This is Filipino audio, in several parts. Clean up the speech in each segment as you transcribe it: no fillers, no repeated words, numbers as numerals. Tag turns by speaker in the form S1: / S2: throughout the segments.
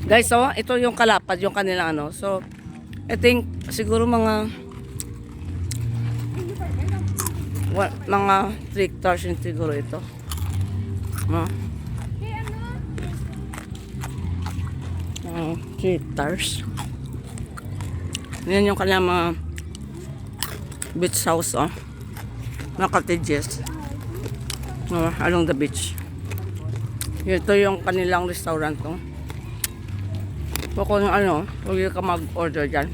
S1: Guys, so, ito yung kalapad, yung kanilang ano. So, I think, siguro mga 3 hectares yung siguro ito. No? 3 hectares. Yan yung kanilang mga beach house, oh. Mga cottages. Along the beach. Ito yung kanilang restaurant, oh. So, kung ano, pwede ka mag-order dyan.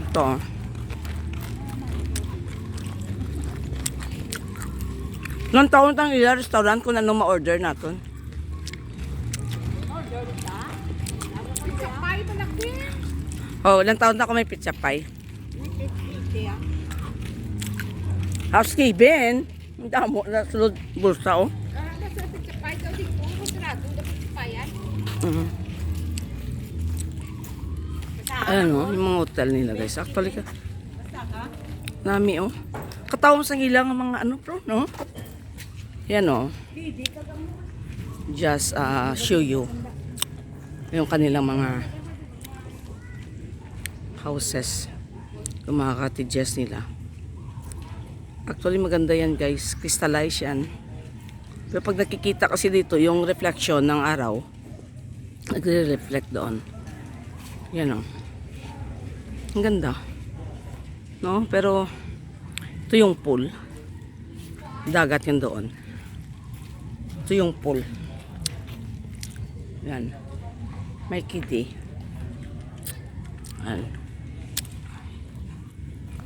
S1: Ito, oh. Ilang taon tang ila restaurant kung ano ma-order natin? Oh, ilang taon na ako may pizza pie. Housekeeping. Ang damo na sulod bulsa, oh. Ayan, oh, yung mga hotel nila, guys. Actually, nami, oh. Katawang sa ilang mga ano, bro, no? Yan, oh. Just show you yung kanilang mga houses, yung mga cottages nila. Actually, maganda yan, guys. Crystallize yan. Pero pag nakikita kasi dito, yung reflection ng araw, nagre-reflect doon. Yan, oh. Ang ganda. No? Pero, ito yung pool. Dagat yan doon. Ito yung pool. Yan. May kiddie. Yan.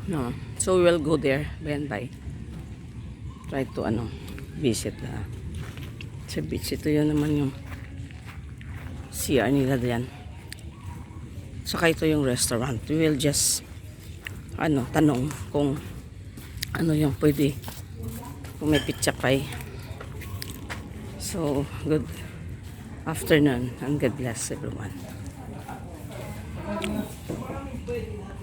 S1: No. So, we will go there by and by. Try to, visit sa beach. Ito yun naman yung CR nila diyan. Saka ito yung restaurant. We will just, tanong kung ano yung pwede. Kung may pizza pie. So, good afternoon and God bless everyone.